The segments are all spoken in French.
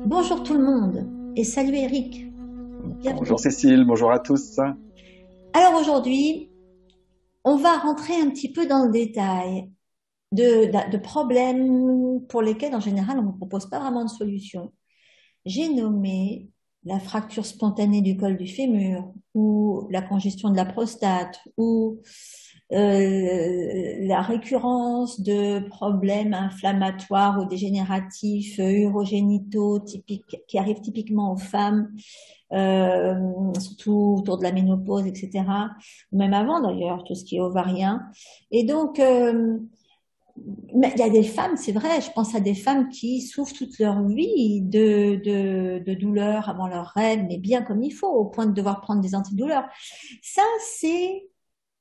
Bonjour tout le monde et salut Eric, Bonjour bienvenue. Cécile, bonjour à tous. Alors aujourd'hui, on va rentrer un petit peu dans le détail de problèmes pour lesquels en général on ne propose pas vraiment de solution. J'ai nommé la fracture spontanée du col du fémur ou la congestion de la prostate ou la récurrence de problèmes inflammatoires ou dégénératifs urogénitaux qui arrivent typiquement aux femmes, surtout autour de la ménopause, etc. Même avant d'ailleurs, tout ce qui est ovarien. Et donc, mais il y a des femmes, c'est vrai, je pense à des femmes qui souffrent toute leur vie de douleurs avant leur règle, mais bien comme il faut, au point de devoir prendre des antidouleurs. Ça, c'est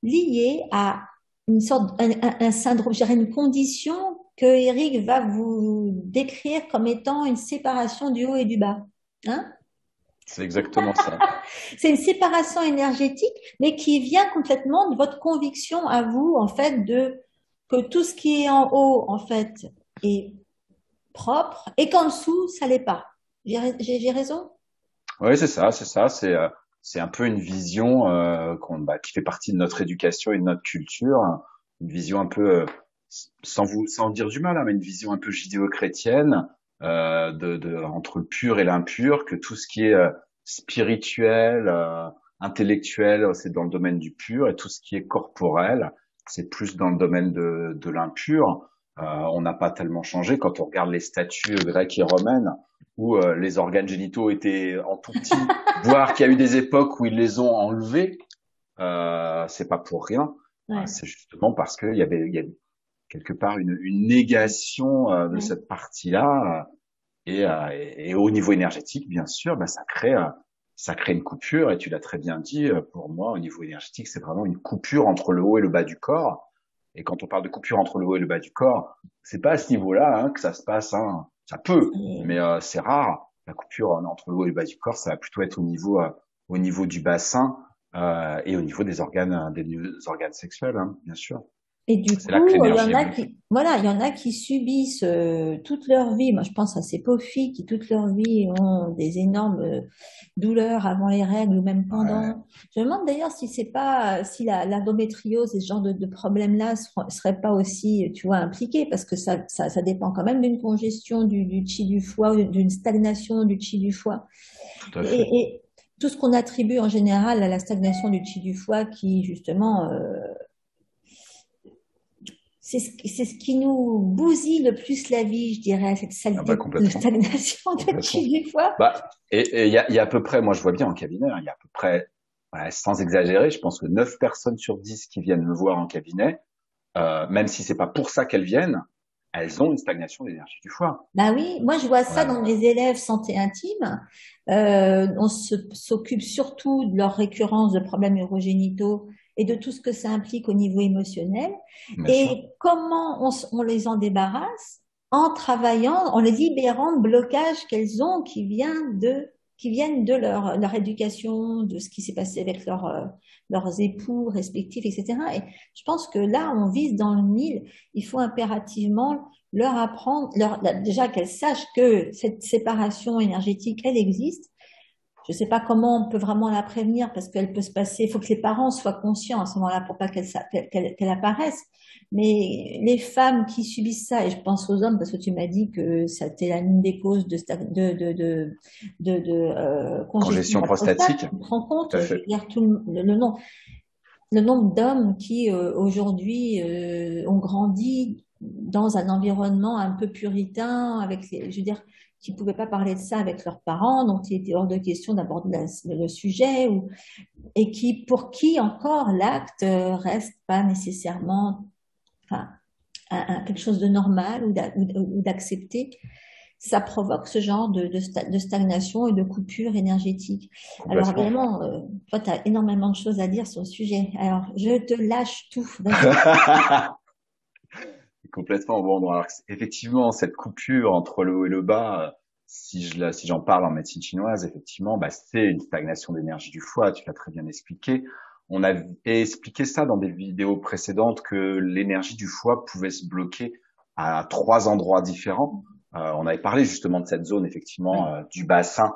lié à une sorte, un syndrome, je dirais une condition que Eric va vous décrire comme étant une séparation du haut et du bas. Hein? C'est exactement ça. C'est une séparation énergétique, mais qui vient complètement de votre conviction à vous, en fait, de que tout ce qui est en haut, en fait, est propre et qu'en dessous, ça l'est pas. J'ai raison? Oui, c'est ça, c'est ça. C'est un peu une vision qui fait partie de notre éducation et de notre culture, une vision un peu sans dire du mal, hein, mais une vision un peu judéo-chrétienne entre le pur et l'impur, que tout ce qui est spirituel, intellectuel, c'est dans le domaine du pur, et tout ce qui est corporel, c'est plus dans le domaine de l'impur. On n'a pas tellement changé quand on regarde les statues grecques et romaines où les organes génitaux étaient en tout petit, voire qu'il y a eu des époques où ils les ont enlevés. C'est pas pour rien. Ouais, C'est justement parce il y avait quelque part une négation de ouais. cette partie-là. Et au niveau énergétique, bien sûr, bah, ça crée une coupure. Et tu l'as très bien dit, pour moi, au niveau énergétique, c'est vraiment une coupure entre le haut et le bas du corps. Et quand on parle de coupure entre le haut et le bas du corps, c'est pas à ce niveau-là que ça se passe. Hein. Ça peut, mais c'est rare. La coupure entre le haut et le bas du corps, ça va plutôt être au niveau du bassin et au niveau des organes sexuels, hein, bien sûr. Et du C'est là que coup, il y l'énergie en est a bloquée. qui, voilà, il y en a qui subissent toute leur vie. Moi, je pense à ces pauvres filles qui toute leur vie ont des énormes douleurs avant les règles ou même Ouais, pendant. Je me demande d'ailleurs si c'est pas, si l'endométriose et ce genre de problèmes-là seraient pas aussi, tu vois, impliqués parce que ça dépend quand même d'une congestion du chi du foie ou d'une stagnation du chi du foie. tout à fait. Et tout ce qu'on attribue en général à la stagnation du chi du foie qui, justement, c'est ce qui nous bousille le plus la vie, je dirais, cette Ah bah saleté de complètement, stagnation de complètement. chi du foie. Bah, il y a à peu près, moi je vois bien en cabinet, hein, il y a à peu près, ouais, sans exagérer, je pense que 9 personnes sur 10 qui viennent me voir en cabinet, même si c'est pas pour ça qu'elles viennent, elles ont une stagnation d'énergie du foie. Bah oui, moi je vois ça Ouais, dans mes élèves santé intime. On s'occupe surtout de leur récurrence de problèmes urogénitaux et de tout ce que ça implique au niveau émotionnel. bien sûr. Et comment on les en débarrasse? En travaillant, en les libérant de blocages qu'elles ont qui viennent de leur éducation, de ce qui s'est passé avec leurs époux respectifs, etc. Et je pense que là, on vise dans le mille. Il faut impérativement leur apprendre, déjà qu'elles sachent que cette séparation énergétique, elle existe. Je ne sais pas comment on peut vraiment la prévenir parce qu'elle peut se passer. Il faut que les parents soient conscients à ce moment-là pour pas qu'elle apparaisse. Mais les femmes qui subissent ça, et je pense aux hommes parce que tu m'as dit que c'était l'une des causes de congestion de Congestion la prostate, prostatique, tu te rends tout compte, à je veux fait. dire, le nombre d'hommes qui aujourd'hui ont grandi dans un environnement un peu puritain, je veux dire, qui ne pouvaient pas parler de ça avec leurs parents, donc il était hors de question d'aborder le sujet, et pour qui encore l'acte reste pas nécessairement enfin, quelque chose de normal ou d'accepté. Ça provoque ce genre de stagnation et de coupure énergétique. Alors Complètement. évidemment, toi, tu as énormément de choses à dire sur le sujet. Alors, je te lâche tout. Vas-y. Complètement. Bon, alors, effectivement, cette coupure entre le haut et le bas, si j'en parle en médecine chinoise, effectivement, bah, c'est une stagnation d'énergie du foie. Tu l'as très bien expliqué. On a expliqué ça dans des vidéos précédentes que l'énergie du foie pouvait se bloquer à 3 endroits différents. On avait parlé justement de cette zone, effectivement, Ouais. du bassin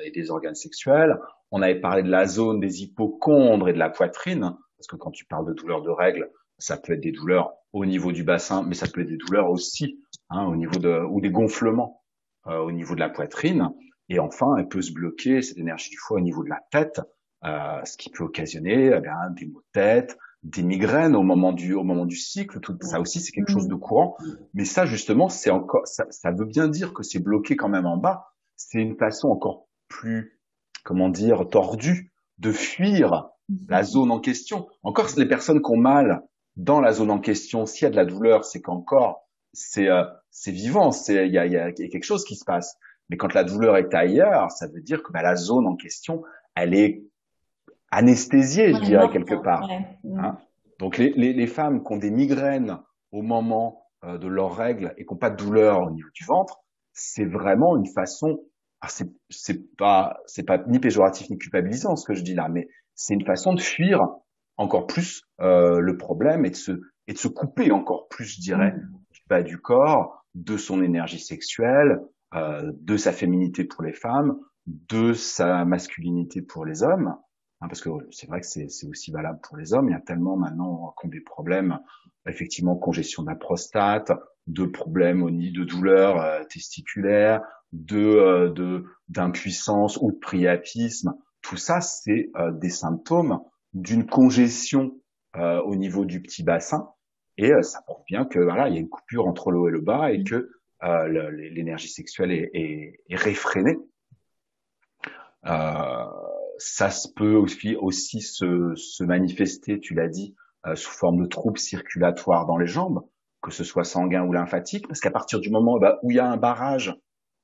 et des organes sexuels. On avait parlé de la zone des hypochondres et de la poitrine, parce que quand tu parles de douleurs de règles, ça peut être des douleurs au niveau du bassin, mais ça peut être des douleurs aussi au niveau ou des gonflements au niveau de la poitrine. Et enfin, elle peut se bloquer, cette énergie du foie, au niveau de la tête, ce qui peut occasionner des maux de tête, des migraines au moment du cycle. Tout ça aussi, c'est quelque chose de Mm. courant. Mais ça, justement, c'est encore, ça veut bien dire que c'est bloqué quand même en bas. C'est une façon encore plus, comment dire, tordue de fuir la zone en question. Encore, les personnes qui ont mal dans la zone en question, s'il y a de la douleur, c'est qu'encore, c'est vivant, il y a quelque chose qui se passe. Mais quand la douleur est ailleurs, ça veut dire que la zone en question, elle est anesthésiée, je Ouais, dirais, morte. quelque part. Ouais. Mm. Hein. Donc les femmes qui ont des migraines au moment de leurs règles et qui n'ont pas de douleur au niveau du ventre, c'est vraiment une façon. C'est pas ni péjoratif ni culpabilisant ce que je dis là, mais c'est une façon de fuir encore plus le problème et de se couper encore plus, je dirais, Mm. du bas du corps, de son énergie sexuelle, de sa féminité pour les femmes, de sa masculinité pour les hommes. Parce que c'est vrai que c'est aussi valable pour les hommes. Il y a tellement maintenant qui ont des problèmes, effectivement, congestion de la prostate, de problèmes au nid de douleurs testiculaires, d'impuissance ou de priapisme. Tout ça, c'est des symptômes d'une congestion au niveau du petit bassin. Et ça prouve bien que voilà, il y a une coupure entre le haut et le bas et que l'énergie sexuelle est réfrénée. Euh, Ça se peut aussi se manifester, tu l'as dit, sous forme de troubles circulatoires dans les jambes, que ce soit sanguin ou lymphatique, parce qu'à partir du moment où il y a un barrage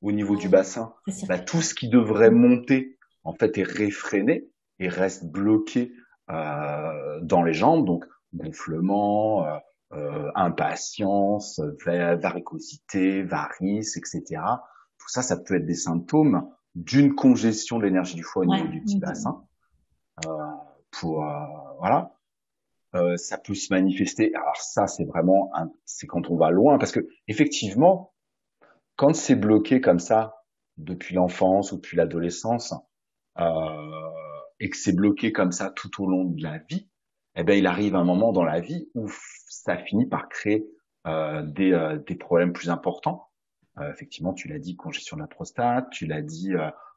au niveau du Ouais. bassin, Ça tout circule. ce qui devrait monter, en fait, est réfréné et reste bloqué dans les jambes, donc gonflement, impatience, varicosité, varices, etc. Tout ça, ça peut être des symptômes d'une congestion de l'énergie du foie au Ouais. niveau du petit Mm. bassin. Euh, pour voilà, ça peut se manifester. Alors ça, c'est quand on va loin, parce que effectivement, quand c'est bloqué comme ça depuis l'enfance ou depuis l'adolescence, et que c'est bloqué comme ça tout au long de la vie, eh ben il arrive un moment dans la vie où ça finit par créer des problèmes plus importants. Effectivement, tu l'as dit, congestion de la prostate, tu l'as dit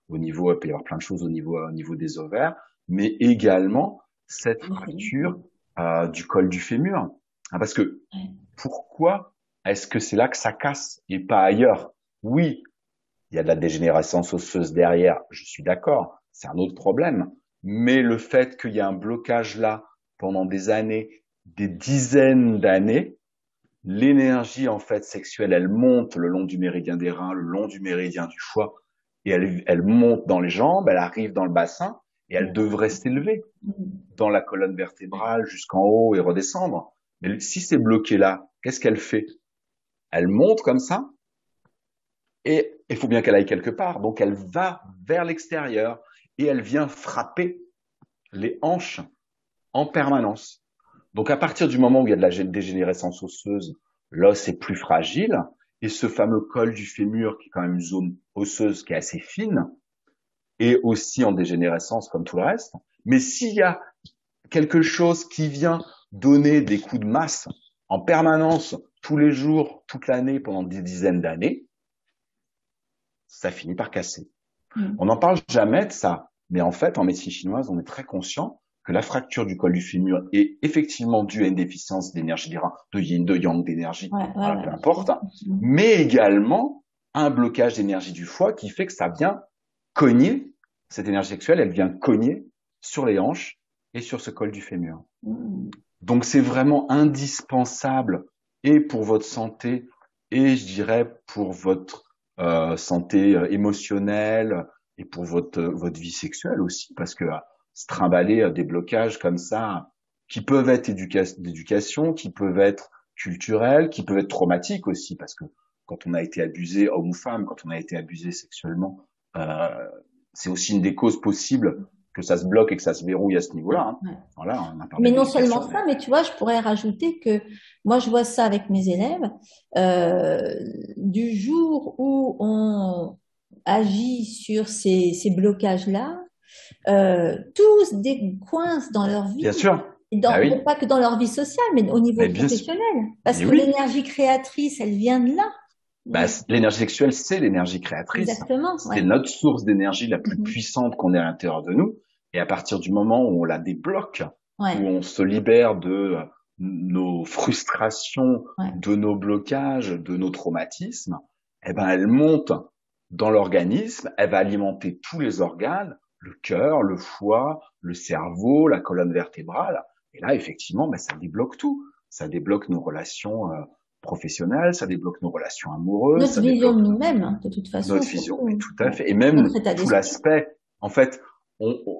au niveau, il peut y avoir plein de choses au niveau des ovaires, mais également cette fracture Mm. du col du fémur. Parce que Ouais. pourquoi est-ce que c'est là que ça casse et pas ailleurs? Oui, il y a de la dégénérescence osseuse derrière, je suis d'accord, c'est un autre problème. Mais le fait qu'il y ait un blocage là pendant des années, des dizaines d'années, l'énergie en fait sexuelle, elle monte le long du méridien des reins, le long du méridien du foie, et elle monte dans les jambes, elle arrive dans le bassin, et elle devrait s'élever Mm. dans la colonne vertébrale jusqu'en haut et redescendre. Mais si c'est bloqué là, qu'est-ce qu'elle fait? Elle monte comme ça, et il faut bien qu'elle aille quelque part. Donc elle va vers l'extérieur, et elle vient frapper les hanches en permanence. Donc à partir du moment où il y a de la dégénérescence osseuse, l'os est plus fragile et ce fameux col du fémur, qui est quand même une zone osseuse qui est assez fine, est aussi en dégénérescence comme tout le reste. Mais s'il y a quelque chose qui vient donner des coups de masse en permanence, tous les jours, toute l'année, pendant des dizaines d'années, ça finit par casser. On Mm. n'en parle jamais de ça, mais en fait, en médecine chinoise, on est très conscient que la fracture du col du fémur est effectivement due à une déficience d'énergie des reins, de yin, de yang, d'énergie, Ouais, ouais, voilà, ouais. peu importe, Mm. mais également un blocage d'énergie du foie qui fait que ça vient cogner, cette énergie sexuelle, elle vient cogner sur les hanches et sur ce col du fémur. Mm. Donc c'est vraiment indispensable et pour votre santé et je dirais pour votre santé émotionnelle et pour votre vie sexuelle aussi parce que se trimballer des blocages comme ça qui peuvent être d'éducation, qui peuvent être culturels, qui peuvent être traumatiques aussi parce que quand on a été abusé homme ou femme, quand on a été abusé sexuellement, euh, c'est aussi une des causes possibles que ça se bloque et que ça se verrouille à ce Ouais, niveau-là, hein. ouais. Voilà, on a parlé Mais de non seulement l'éducation, ça, mais mais tu vois, je pourrais rajouter que moi, je vois ça avec mes élèves. euh, du jour où on agit sur ces blocages-là, tous décoincent dans leur bien vie, sûr. Bah oui, pas que dans leur vie sociale, mais au niveau mais bien sûr. professionnel. Parce Mais que oui. l'énergie créatrice, elle vient de là. Bah, Oui, l'énergie sexuelle, c'est l'énergie créatrice. exactement, C'est ouais. notre source d'énergie la plus Mhm. puissante qu'on ait à l'intérieur de nous. Et à partir du moment où on la débloque, où Ouais, on se libère de nos frustrations, ouais, de nos blocages, de nos traumatismes, eh ben, elle monte dans l'organisme, elle va alimenter tous les organes, le cœur, le foie, le cerveau, la colonne vertébrale. Et là, effectivement, ben, ça débloque tout. Ça débloque nos relations professionnelles, ça débloque nos relations amoureuses, notre ça vision débloque de nous-mêmes, hein, de toute notre façon, vision, mais surtout, tout à ouais. fait. Et même Notre état tout d'esprit. l'aspect, en fait,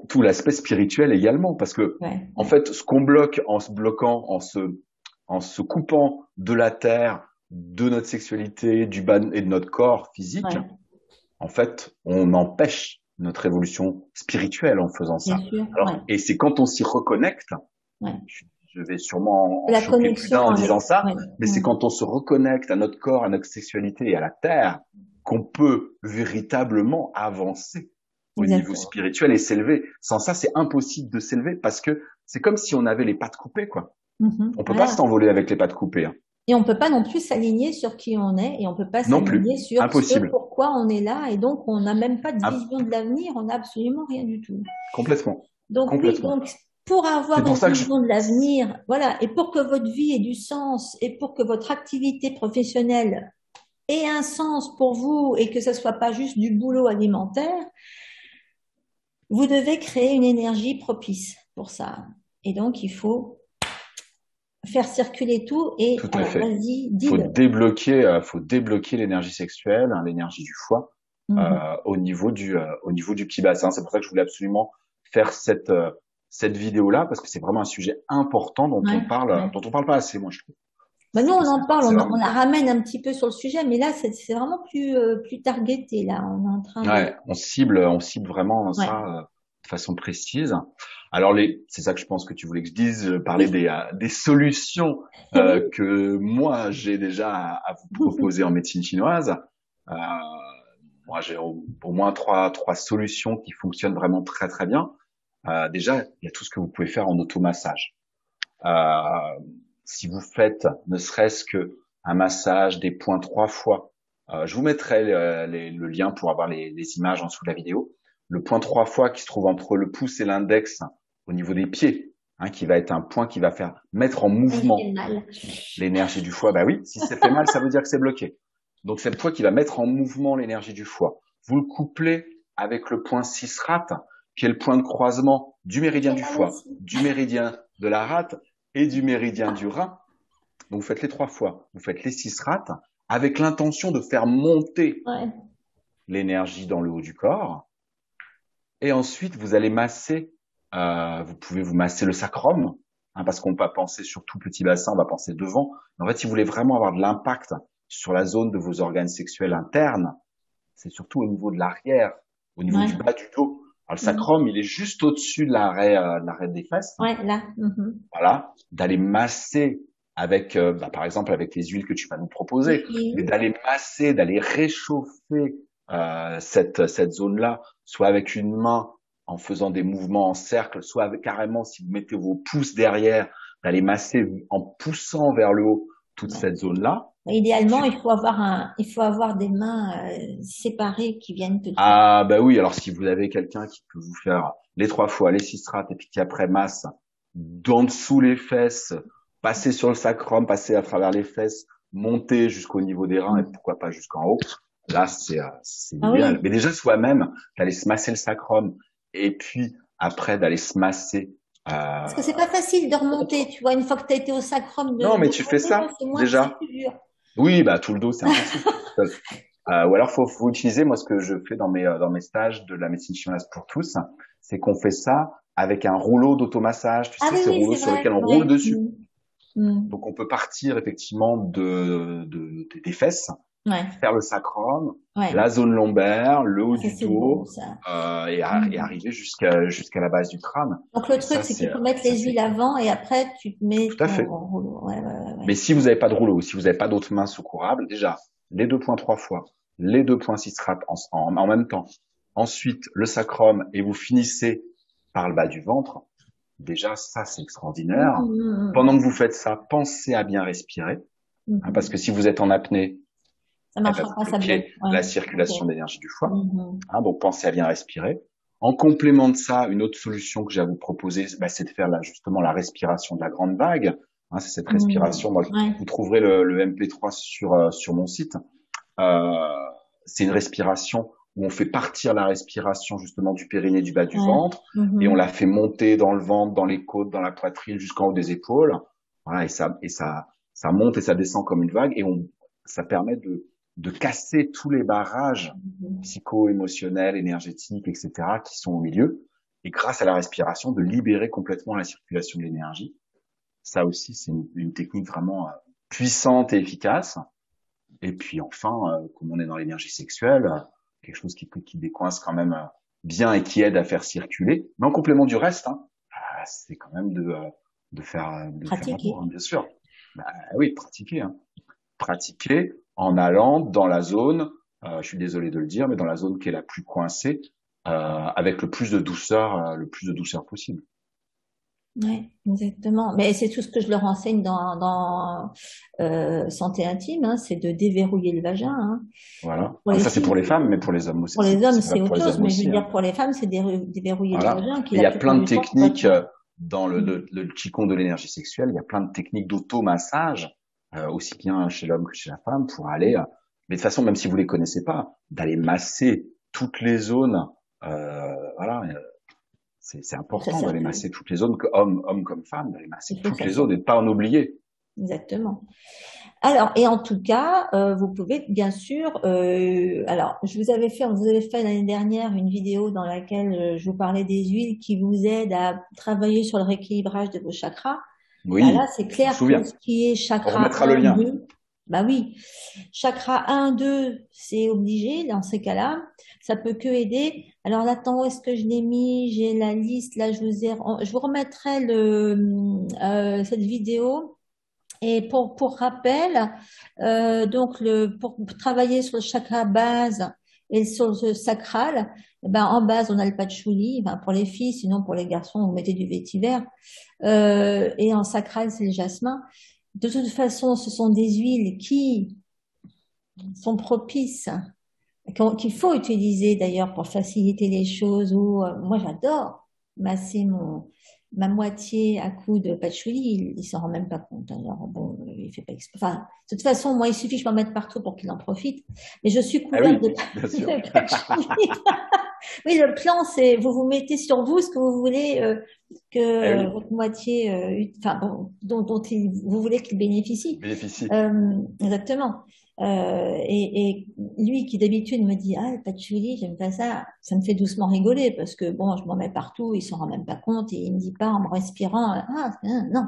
tout l'aspect spirituel également, parce que, Ouais, en ouais, fait, ce qu'on bloque en se bloquant, en se coupant de la terre, de notre sexualité, du bas et de notre corps physique, ouais, en fait, on empêche notre évolution spirituelle en faisant bien ça. sûr, ouais, Alors, et c'est quand on s'y reconnecte, ouais. je vais sûrement en La choquer plus d'un connexion en avec, disant ça, ouais, mais c'est mm. quand on se reconnecte à notre corps, à notre sexualité et à la terre qu'on peut véritablement avancer au niveau Exactement. spirituel et s'élever. Sans ça, c'est impossible de s'élever parce que c'est comme si on avait les pattes coupées, quoi. Mhm, On peut pas voilà. s'envoler avec les pattes coupées, hein. Et on peut pas non plus s'aligner sur qui on est et on peut pas Non plus. s'aligner sur ce Impossible. pourquoi on est là et donc on n'a même pas de Im- vision de l'avenir, on n'a absolument rien du tout. Complètement. Donc oui, Complètement. donc pour C'est avoir pour une ça que vision de l'avenir, voilà, et pour que votre vie ait du sens et pour que votre activité professionnelle ait un sens pour vous et que ça soit pas juste du boulot alimentaire, vous devez créer une énergie propice pour ça. Et donc il faut faire circuler tout et tout à alors fait. vas-y, dis-le. Faut débloquer l'énergie sexuelle, hein, l'énergie du foie, Mhm. au niveau du petit bassin. C'est pour ça que je voulais absolument faire cette vidéo-là parce que c'est vraiment un sujet important Ouais, ouais. dont on parle pas assez, moi je trouve. Bah nous, on Parce que en parle, c'est on vraiment, la ramène un petit peu sur le sujet, mais là, c'est vraiment plus targeté, là. On est en train de... ouais, on cible vraiment Ouais. ça de façon précise. Alors c'est ça que je pense que tu voulais que je dise, parler Oui. des solutions Oui. que moi j'ai déjà à vous proposer en médecine chinoise. Euh, Moi, j'ai au moins trois solutions qui fonctionnent vraiment très très bien. Déjà, il y a tout ce que vous pouvez faire en automassage. Euh, Si vous faites ne serait-ce que un massage des points 3 fois, je vous mettrai le lien pour avoir les images en dessous de la vidéo. Le point 3 fois qui se trouve entre le pouce et l'index au niveau des pieds, hein, qui va être un point qui va faire mettre en Il fait mouvement mal. l'énergie du foie. Bah oui, si ça fait mal, ça veut dire que c'est bloqué. Donc c'est le poids qui va mettre en mouvement l'énergie du foie. Vous le couplez avec le point 6 rate, qui est le point de croisement du Il méridien fait du mal foie, aussi. du méridien de la rate et du méridien du rein. Donc vous faites les 3 fois, vous faites les 6 rates avec l'intention de faire monter Ouais. l'énergie dans le haut du corps. Et ensuite, vous allez masser, vous pouvez vous masser le sacrum, hein, parce qu'on va penser sur tout petit bassin, on va penser devant. En fait, si vous voulez vraiment avoir de l'impact sur la zone de vos organes sexuels internes, c'est surtout au niveau de l'arrière, au niveau du Ouais. bas du dos. Alors, le Mhm. sacrum, il est juste au-dessus de l'arrêt des fesses. Ouais, là. Mhm. Voilà, d'aller masser avec, par exemple, avec les huiles que tu vas nous proposer, mais Oui. d'aller masser, d'aller réchauffer cette zone-là, soit avec une main en faisant des mouvements en cercle, soit carrément si vous mettez vos pouces derrière, d'aller masser en poussant vers le haut toute Ouais. cette zone-là. Idéalement, Ensuite, il faut avoir des mains séparées qui viennent te toucher. ah bah oui, alors si vous avez quelqu'un qui peut vous faire les 3 fois, les 6 strates, et puis qui après masse d'en dessous les fesses, passer sur le sacrum, passer à travers les fesses, monter jusqu'au niveau des reins et Mhm. pourquoi pas jusqu'en haut, là c'est Ah l'idéal. oui. Mais déjà soi-même, d'aller se masser le sacrum et puis après d'aller se masser Parce que c'est pas facile de remonter, contre. tu vois, une fois que tu as été au sacrum, Non, mais de tu fais remonter, ouais, ça c'est déjà. plus dur. Oui, bah tout le dos c'est impossible. Ou alors faut utiliser moi ce que je fais dans mes stages de la médecine chinoise pour tous, c'est qu'on fait ça avec un rouleau d'automassage, tu Ah sais oui, ces oui, rouleaux c'est sur vrai, lesquels on c'est roule vrai. dessus. Mhm. Mhm. Donc on peut partir effectivement des fesses Ouais, faire le sacrum, ouais. la zone lombaire, le haut Ça, du c'est beau, dos, ça. et Mhm. arriver jusqu'à la base du crâne. Donc, le Et ça, truc, c'est qu'il faut mettre ça les huiles c'est avant et après, tu te mets tout à ton fait. rouleau. Ouais, ouais, ouais, Mais ouais. si vous n'avez pas de rouleau, si vous n'avez pas d'autres mains secourables, déjà, les 2 points 3 fois, les 2 points 6 wraps en même temps. Ensuite, le sacrum et vous finissez par le bas du ventre. Déjà, ça, c'est extraordinaire. Pendant que Mhm, vous faites ça, pensez à bien respirer, hein, parce mhm. que si vous êtes en apnée, Ça eh ben, marchera vous pas, ça bloque. bloquez Ouais. la Ok. circulation d'énergie du foie. Mhm. Hein, donc, pensez à bien respirer. En complément de ça, une autre solution que j'ai à vous proposer, bah, c'est de faire là, justement la respiration de la grande vague. Hein, c'est cette Mhm. respiration. Moi, Ouais. vous trouverez le MP3 sur mon site. Euh, c'est une respiration où on fait partir la respiration justement du périnée, du bas du Ouais. ventre, et on Mhm. la fait monter dans le ventre, dans les côtes, dans la poitrine, jusqu'en haut des épaules. Voilà, ça monte et ça descend comme une vague, et ça permet de casser tous les barrages Mhm. psycho-émotionnels, énergétiques, etc., qui sont au milieu, et grâce à la respiration, de libérer complètement la circulation de l'énergie. Ça aussi, c'est une technique vraiment puissante et efficace. Et puis enfin, comme on est dans l'énergie sexuelle, quelque chose qui décoince quand même bien et qui aide à faire circuler. Mais en complément du reste, hein, c'est quand même de faire l'amour, Pratiquer. hein, bien sûr. Bah, oui, pratiquer, hein. Pratiquer en allant dans la zone, je suis désolé de le dire, mais dans la zone qui est la plus coincée, avec le plus de douceur possible. Ouais, exactement. Mais c'est tout ce que je leur enseigne dans santé intime, hein, c'est de déverrouiller le vagin. Hein. Voilà. Pour Ah, mais les ça c'est pour filles, les femmes, mais pour les hommes aussi, pour les hommes, c'est c'est valable pour autre les chose. hommes Mais je veux aussi, hein. dire, pour les femmes, c'est déverrouiller le Voilà. vagin qui, Et il la y a plein plupart de du temps, va être... techniques dans le qigong de l'énergie sexuelle. Il y a plein de techniques d'auto-massage, aussi bien chez l'homme que chez la femme, pour aller. Mais de toute façon, même si vous les connaissez pas, d'aller masser toutes les zones. Voilà, c'est Pour que ça important d'aller circule. masser toutes les zones, que homme comme femme, d'aller masser Il faut que toutes ça les zones et de circule. pas en oublier. Exactement. Alors, et en tout cas, vous pouvez bien sûr. Alors, on vous avait fait l'année dernière une vidéo dans laquelle je vous parlais des huiles qui vous aident à travailler sur le rééquilibrage de vos chakras. Bah là, Oui, c'est je me clair que souviens. ce qui est On chakra remettra le 1, lien. 2, bah oui, chakra 1, 2, c'est obligé dans ces cas-là. Ça peut que aider. Alors là, attends, où est-ce que je l'ai mis? J'ai la liste. Là, je vous remettrai cette vidéo. Et pour rappel, donc pour travailler sur le chakra base et sur le sacral, eh ben en base on a le patchouli, ben pour les filles, sinon pour les garçons vous mettez du vétiver. Et en sacral c'est le jasmin. De toute façon, ce sont des huiles qui sont propices, qu'il faut utiliser d'ailleurs pour faciliter les choses. Ou moi j'adore masser ma moitié à coups de patchouli, il s'en rend même pas compte. Alors bon, il fait pas exprès. Enfin, de toute façon, moi il suffit que je m'en mette partout pour qu'il en profite. Mais je suis Ah couverte oui, de, bien sûr. de patchouli. Oui, le plan c'est vous vous mettez sur vous ce que vous voulez Ah que oui, votre moitié, enfin bon, dont vous voulez qu'il bénéficie. bénéficie. Exactement. Et lui qui d'habitude me dit ah le patchouli j'aime pas ça, ça me fait doucement rigoler parce que bon je m'en mets partout, il s'en rend même pas compte et il me dit pas en me respirant ah non,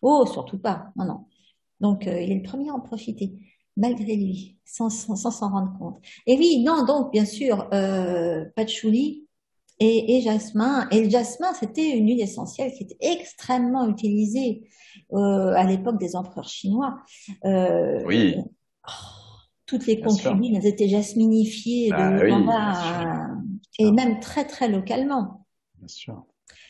oh surtout pas, non non. Donc il est le premier à en profiter malgré lui sans s'en rendre compte. Et oui non donc bien sûr patchouli et jasmin. Et le jasmin, c'était une huile essentielle qui était extrêmement utilisée à l'époque des empereurs chinois. Euh, Oui, Toutes les bien sûr. concubines, elles étaient jasminifiées de Bah haut en oui, bien sûr, bas, et sûr, même très très localement. bien sûr.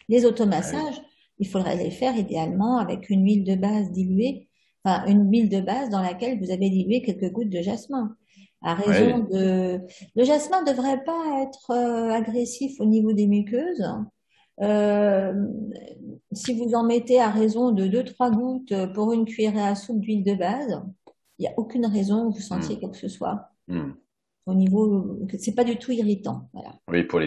Les Bah oui. automassages, il faudrait les faire idéalement avec une huile de base diluée, enfin une huile de base dans laquelle vous avez dilué quelques gouttes de jasmin. À raison Oui. de, le jasmin ne devrait pas être agressif au niveau des muqueuses. Euh, Si vous en mettez à raison de deux-trois gouttes pour une cuillerée à soupe d'huile de base, il n'y a aucune raison que vous sentiez Hmm, quoi que ce soit hmm. au niveau, que c'est pas du tout irritant. Voilà. Oui, pour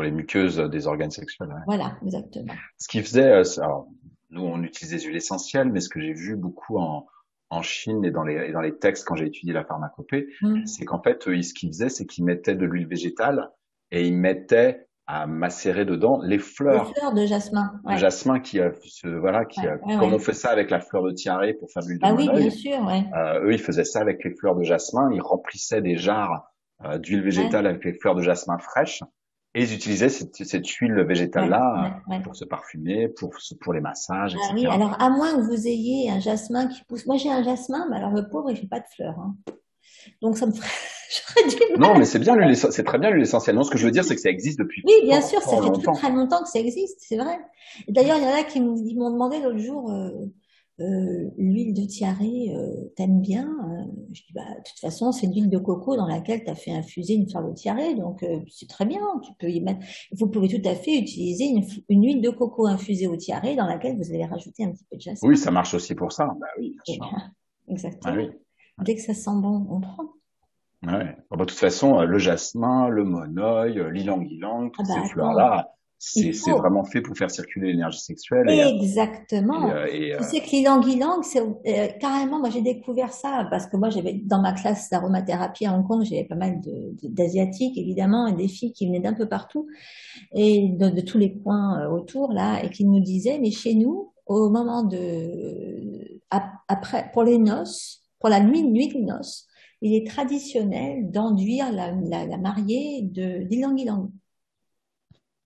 les muqueuses des organes sexuels. Ouais. Voilà, exactement. Ce qui faisait, alors, nous on utilise des huiles essentielles, mais ce que j'ai vu beaucoup en Chine et dans les textes quand j'ai étudié la pharmacopée, Mm. c'est qu'en fait, ce qu'ils faisaient, c'est qu'ils mettaient de l'huile végétale et ils mettaient à macérer dedans les Les fleurs fleurs de jasmin, de ouais, jasmin voilà, ouais, ouais, comme ouais. on fait ça avec la fleur de tiare pour faire de l'huile de Bah oui, bien monoeil, sûr, ouais, eux, ils faisaient ça avec les fleurs de jasmin. Ils remplissaient des jarres d'huile ouais, végétale avec les fleurs de jasmin fraîches et ils utilisaient cette huile ouais, végétale-là ouais, ouais. pour se parfumer, pour les massages, Ah oui, etc. alors à moins que vous ayez un jasmin qui pousse. Moi, j'ai un jasmin, mais alors le pauvre, il fait pas de fleurs, hein. Donc ça me ferait, j'aurais du Non, mais mal. c'est bien c'est très bien l'huile essentielle. Non, ce que je veux dire, c'est que ça existe depuis Oui, bien sûr, ça fort fait très longtemps. très longtemps que ça existe, c'est vrai. Et d'ailleurs, il y en a qui ils m'ont demandé l'autre jour, l'huile de tiare, t'aimes bien? Je dis, bah, de toute façon, c'est de l'huile de coco dans laquelle tu as fait infuser une fleur de tiare, donc c'est très bien, tu peux y mettre. Vous pouvez tout à fait utiliser une huile de coco infusée au tiare dans laquelle vous allez rajouter un petit peu de Oui, jasmin. ça marche aussi pour ça. Bah oui, bien Et sûr. bien, Ah exactement. oui. Dès que ça sent bon, on prend. Ouais. Bon, bah, de toute façon, le jasmin, le monoeil, l'ylang-ylang, Ah toutes bah ces attends, fleurs-là, il c'est faut. vraiment fait pour faire circuler l'énergie sexuelle Exactement. et Tu sais que l'ilang-ilang, c'est carrément, moi j'ai découvert ça parce que moi j'avais dans ma classe d'aromathérapie à Hong Kong, j'avais pas mal d'asiatiques évidemment et des filles qui venaient d'un peu partout et de tous les coins autour là et qui nous disaient mais chez nous au moment après pour les noces, pour la nuit de noces, il est traditionnel d'enduire la mariée de d'ilang-ilang.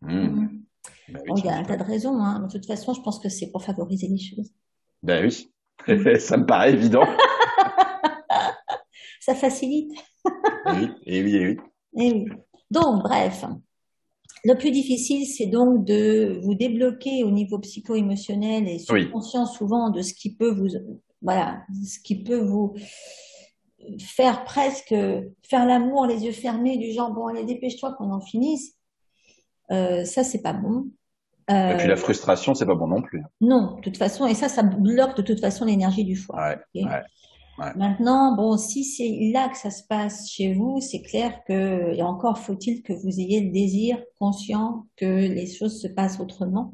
hmm, Mhm. bah Bon, oui, il y a un tas de raisons, hein. De toute façon, je pense que c'est pour favoriser les choses. bah oui, Mm. ça me paraît évident. Ça facilite. Et oui, et oui, et oui. Eh oui. Donc, bref, le plus difficile, c'est donc de vous débloquer au niveau psycho-émotionnel et Oui, subconscient souvent de ce qui peut vous, voilà, ce qui peut vous faire presque faire l'amour les yeux fermés du genre bon allez dépêche-toi qu'on en finisse. Ça c'est pas bon. et puis Euh, la frustration, c'est pas bon non plus. non, de toute façon et ça bloque de toute façon l'énergie du foie. Ouais, Ok. ouais, ouais. Maintenant, bon, si c'est là que ça se passe chez vous, c'est clair que, et encore faut-il que vous ayez le désir conscient que les choses se passent autrement.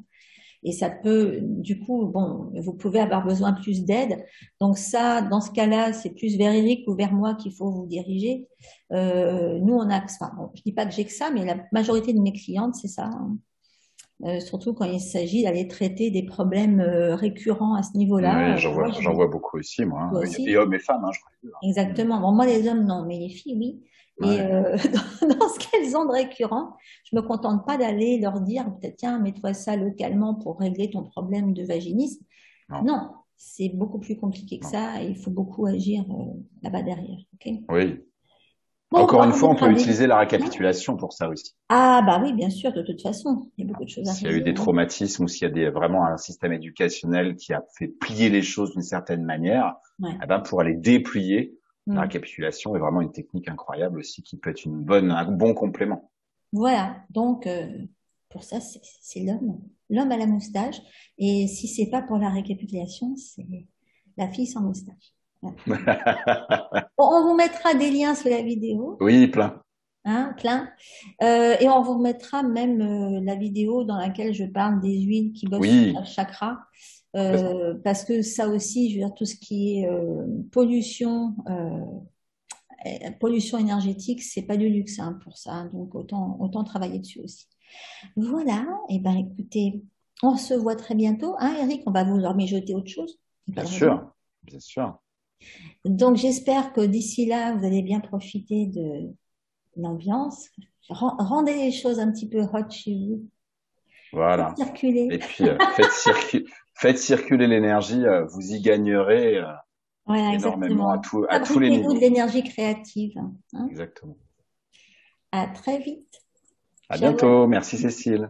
Et ça peut, du coup, bon, vous pouvez avoir besoin plus d'aide. Donc ça, dans ce cas-là, c'est plus vers Eric ou vers moi qu'il faut vous diriger. Nous, on a, enfin, bon, je dis pas que j'ai que ça, mais la majorité de mes clientes, c'est ça, hein. Surtout quand il s'agit d'aller traiter des problèmes récurrents à ce niveau-là. Oui, Moi, j'en vois beaucoup aussi, moi, hein. toi Et aussi. hommes et femmes, hein, je crois. Mm. Exactement. Bon, moi, les hommes, non, mais les filles, oui. Et Ouais, dans ce qu'elles ont de récurrent, je me contente pas d'aller leur dire, peut-être, tiens, mets-toi ça localement pour régler ton problème de vaginisme. non, Non, c'est beaucoup plus compliqué que non. ça et il faut beaucoup agir là-bas derrière. Ok. Oui. Bon, Encore bah, une on fois, on mettra peut des... utiliser la Hein. récapitulation pour ça aussi. Ah, bah oui, bien sûr, de toute façon, il y a beaucoup de choses à S'il y a eu régler, des hein. traumatismes ou s'il y a vraiment un système éducationnel qui a fait plier les choses d'une certaine manière, Ouais. eh ben, pour les déplier, la Hmm. récapitulation est vraiment une technique incroyable aussi qui peut être un bon complément. Voilà, donc pour ça, c'est l'homme à la moustache. Et si c'est pas pour la récapitulation, c'est la fille sans moustache. Voilà. Bon, on vous mettra des liens sous la vidéo, Oui, plein. hein, plein. Et on vous mettra même la vidéo dans laquelle je parle des huiles qui bossent sur Oui, chaque chakra. complètement. Parce que ça aussi, je veux dire, tout ce qui est pollution, pollution énergétique, c'est pas du luxe hein, pour ça. Donc autant travailler dessus aussi. Voilà, et ben écoutez, on se voit très bientôt, hein, Eric, on va vous leur mijoter autre chose, y a pas Bien de raison. sûr, bien sûr. Donc j'espère que d'ici là, vous allez bien profiter de l'ambiance. Rendez les choses un petit peu hot chez vous. Faites Voilà. circuler. Et puis, faites circuler l'énergie, vous y gagnerez Voilà, énormément exactement. à tous les Fabriquez-vous de niveaux. l'énergie créative, hein. Exactement. À très vite. À Ciao. bientôt. Merci Cécile.